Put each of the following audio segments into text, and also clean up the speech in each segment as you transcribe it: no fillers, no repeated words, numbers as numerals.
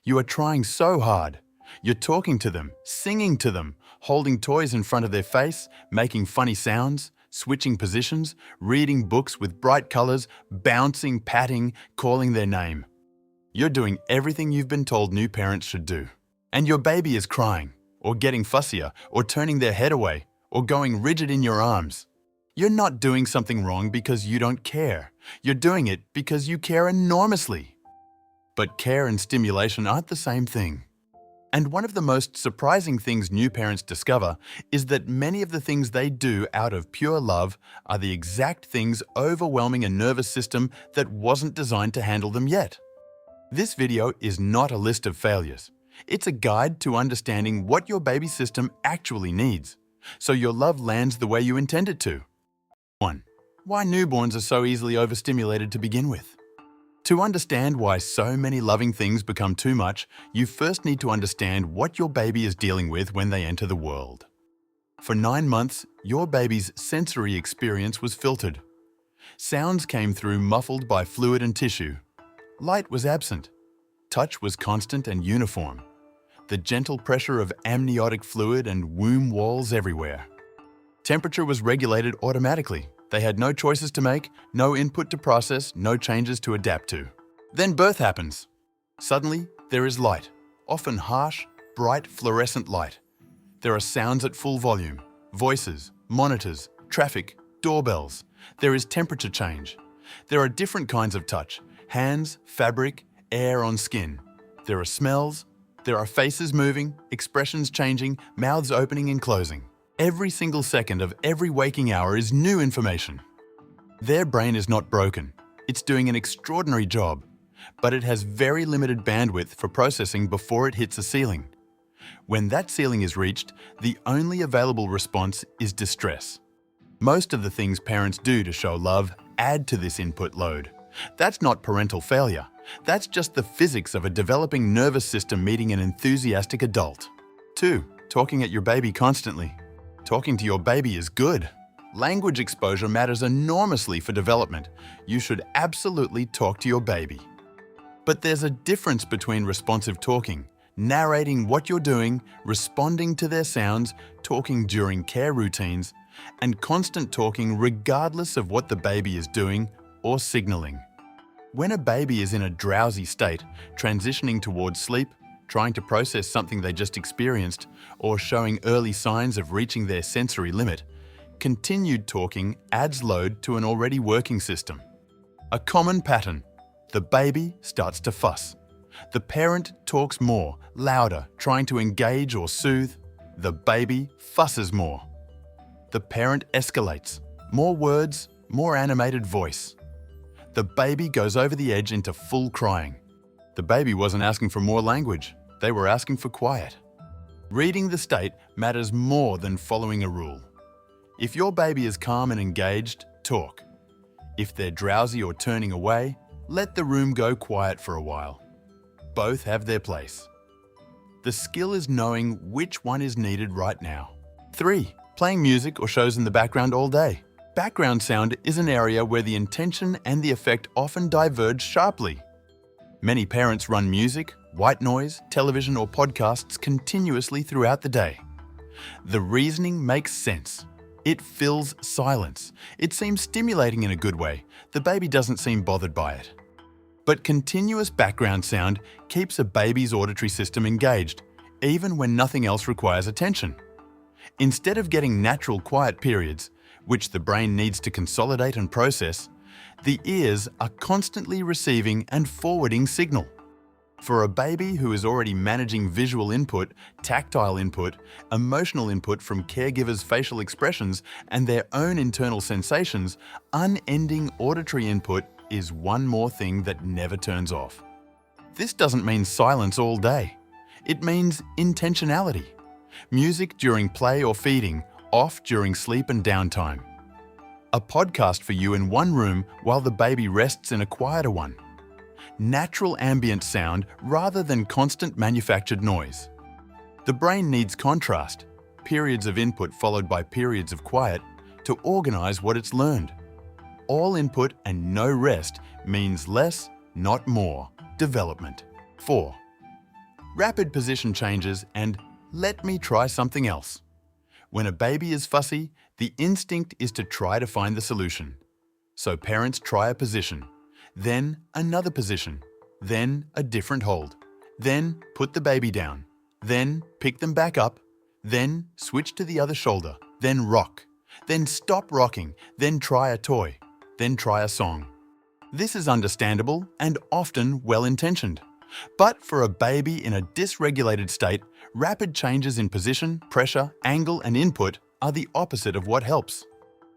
You are trying so hard. You're talking to them, singing to them, holding toys in front of their face, making funny sounds, switching positions, reading books with bright colors, bouncing, patting, calling their name. You're doing everything you've been told new parents should do. And your baby is crying, or getting fussier, or turning their head away, or going rigid in your arms. You're not doing something wrong because you don't care. You're doing it because you care enormously. But care and stimulation aren't the same thing. And one of the most surprising things new parents discover is that many of the things they do out of pure love are the exact things overwhelming a nervous system that wasn't designed to handle them yet. This video is not a list of failures. It's a guide to understanding what your baby system actually needs, so your love lands the way you intend it to. 1. Why newborns are so easily overstimulated to begin with. To understand why so many loving things become too much, you first need to understand what your baby is dealing with when they enter the world. For 9 months, your baby's sensory experience was filtered. Sounds came through muffled by fluid and tissue. Light was absent. Touch was constant and uniform. The gentle pressure of amniotic fluid and womb walls everywhere. Temperature was regulated automatically. They had no choices to make, no input to process, no changes to adapt to. Then birth happens. Suddenly, there is light, often harsh, bright fluorescent light. There are sounds at full volume, voices, monitors, traffic, doorbells. There is temperature change. There are different kinds of touch, hands, fabric, air on skin. There are smells. There are faces moving, expressions changing, mouths opening and closing. Every single second of every waking hour is new information. Their brain is not broken. It's doing an extraordinary job, but it has very limited bandwidth for processing before it hits a ceiling. When that ceiling is reached, the only available response is distress. Most of the things parents do to show love add to this input load. That's not parental failure. That's just the physics of a developing nervous system meeting an enthusiastic adult. 2. Talking at your baby constantly. Talking to your baby is good. Language exposure matters enormously for development. You should absolutely talk to your baby. But there's a difference between responsive talking, narrating what you're doing, responding to their sounds, talking during care routines, and constant talking regardless of what the baby is doing or signaling. When a baby is in a drowsy state, transitioning towards sleep, trying to process something they just experienced, or showing early signs of reaching their sensory limit, continued talking adds load to an already working system. A common pattern: the baby starts to fuss. The parent talks more, louder, trying to engage or soothe. The baby fusses more. The parent escalates. More words, more animated voice. The baby goes over the edge into full crying. The baby wasn't asking for more language. They were asking for quiet. Reading the state matters more than following a rule. If your baby is calm and engaged, talk. If they're drowsy or turning away, let the room go quiet for a while. Both have their place. The skill is knowing which one is needed right now. 3. Playing music or shows in the background all day. Background sound is an area where the intention and the effect often diverge sharply. Many parents run music, white noise, television or podcasts continuously throughout the day. The reasoning makes sense. It fills silence. It seems stimulating in a good way. The baby doesn't seem bothered by it. But continuous background sound keeps a baby's auditory system engaged, even when nothing else requires attention. Instead of getting natural quiet periods, which the brain needs to consolidate and process, the ears are constantly receiving and forwarding signal. For a baby who is already managing visual input, tactile input, emotional input from caregivers' facial expressions, and their own internal sensations, unending auditory input is one more thing that never turns off. This doesn't mean silence all day. It means intentionality. Music during play or feeding, off during sleep and downtime. A podcast for you in one room while the baby rests in a quieter one. Natural ambient sound rather than constant manufactured noise. The brain needs contrast, periods of input followed by periods of quiet, to organize what it's learned. All input and no rest means less, not more, development. 4. rapid position changes, and let me try something else. When a baby is fussy, the instinct is to try to find the solution. So parents try a position, then another position, then a different hold, then put the baby down, then pick them back up, then switch to the other shoulder, then rock, then stop rocking, then try a toy, then try a song. This is understandable and often well-intentioned. But for a baby in a dysregulated state, rapid changes in position, pressure, angle, and input are the opposite of what helps.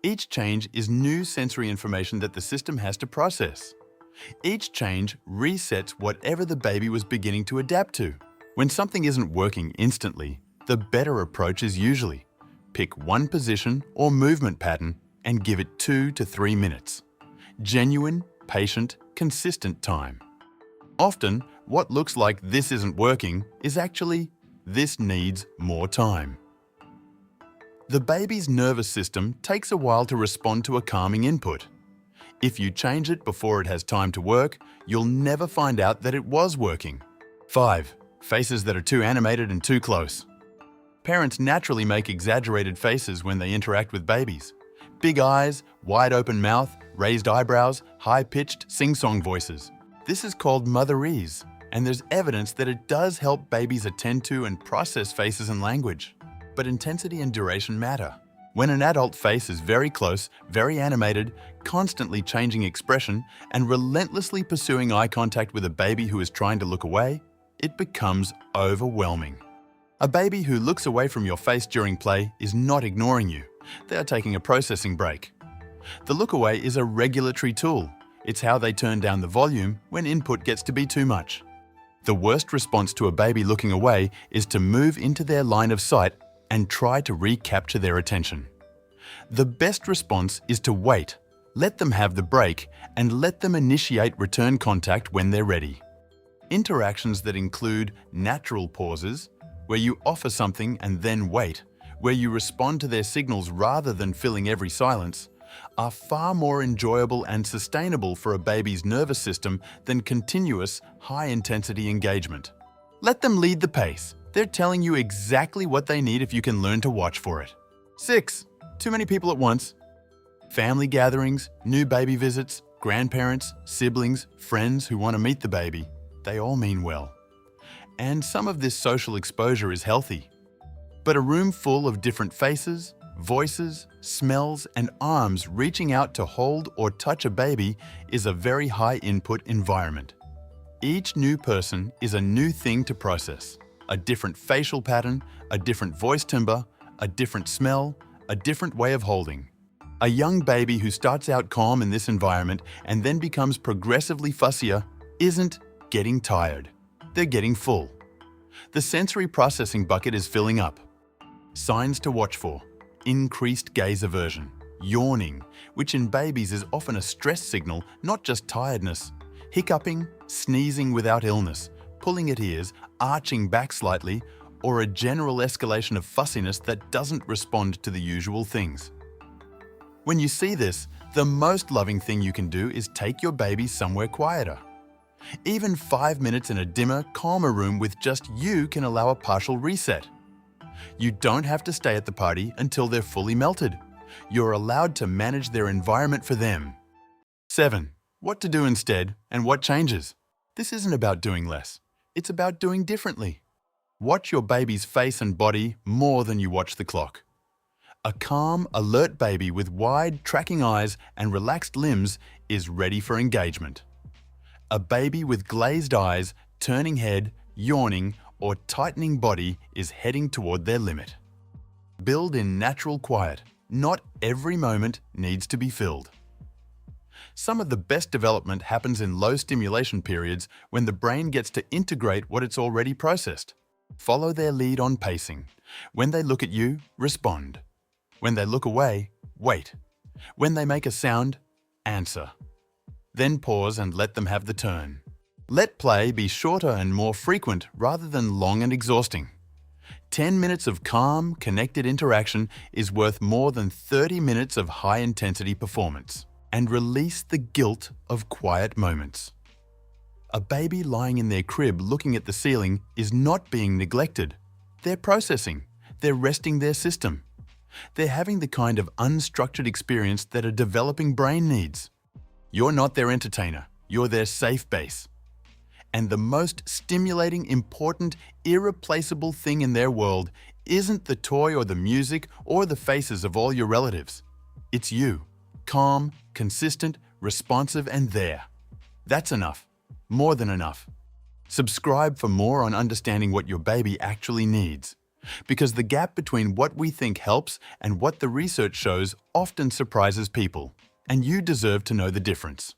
Each change is new sensory information that the system has to process. Each change resets whatever the baby was beginning to adapt to. When something isn't working instantly, the better approach is usually pick one position or movement pattern and give it 2 to 3 minutes. Genuine, patient, consistent time. Often, what looks like this isn't working is actually this needs more time. The baby's nervous system takes a while to respond to a calming input. If you change it before it has time to work, you'll never find out that it was working. 5. Faces that are too animated and too close. Parents naturally make exaggerated faces when they interact with babies. Big eyes, wide open mouth, raised eyebrows, high-pitched sing-song voices. This is called motherese, and there's evidence that it does help babies attend to and process faces and language. But intensity and duration matter. When an adult face is very close, very animated, constantly changing expression, and relentlessly pursuing eye contact with a baby who is trying to look away, it becomes overwhelming. A baby who looks away from your face during play is not ignoring you. They are taking a processing break. The look away is a regulatory tool. It's how they turn down the volume when input gets to be too much. The worst response to a baby looking away is to move into their line of sight and try to recapture their attention. The best response is to wait, let them have the break, and let them initiate return contact when they're ready. Interactions that include natural pauses, where you offer something and then wait, where you respond to their signals rather than filling every silence, are far more enjoyable and sustainable for a baby's nervous system than continuous, high-intensity engagement. Let them lead the pace. They're telling you exactly what they need if you can learn to watch for it. 6. Too many people at once. Family gatherings, new baby visits, grandparents, siblings, friends who want to meet the baby. They all mean well. And some of this social exposure is healthy. But a room full of different faces, voices, smells, and arms reaching out to hold or touch a baby is a very high-input environment. Each new person is a new thing to process. A different facial pattern, a different voice timbre, a different smell, a different way of holding. A young baby who starts out calm in this environment and then becomes progressively fussier isn't getting tired. They're getting full. The sensory processing bucket is filling up. Signs to watch for: increased gaze aversion, yawning, which in babies is often a stress signal, not just tiredness, hiccuping, sneezing without illness, pulling at ears, arching back slightly, or a general escalation of fussiness that doesn't respond to the usual things. When you see this, the most loving thing you can do is take your baby somewhere quieter. Even 5 minutes in a dimmer, calmer room with just you can allow a partial reset. You don't have to stay at the party until they're fully melted. You're allowed to manage their environment for them. 7. What to do instead and what changes. This isn't about doing less. It's about doing differently. Watch your baby's face and body more than you watch the clock. A calm, alert baby with wide, tracking eyes and relaxed limbs is ready for engagement. A baby with glazed eyes, turning head, yawning, or tightening body is heading toward their limit. Build in natural quiet. Not every moment needs to be filled. Some of the best development happens in low stimulation periods when the brain gets to integrate what it's already processed. Follow their lead on pacing. When they look at you, respond. When they look away, wait. When they make a sound, answer. Then pause and let them have the turn. Let play be shorter and more frequent rather than long and exhausting. 10 minutes of calm, connected interaction is worth more than 30 minutes of high-intensity performance. And release the guilt of quiet moments. A baby lying in their crib looking at the ceiling is not being neglected. They're processing. They're resting their system. They're having the kind of unstructured experience that a developing brain needs. You're not their entertainer. You're their safe base. And the most stimulating, important, irreplaceable thing in their world isn't the toy or the music or the faces of all your relatives. It's you, calm, consistent, responsive, and there. That's enough. More than enough. Subscribe for more on understanding what your baby actually needs. Because the gap between what we think helps and what the research shows often surprises people. And you deserve to know the difference.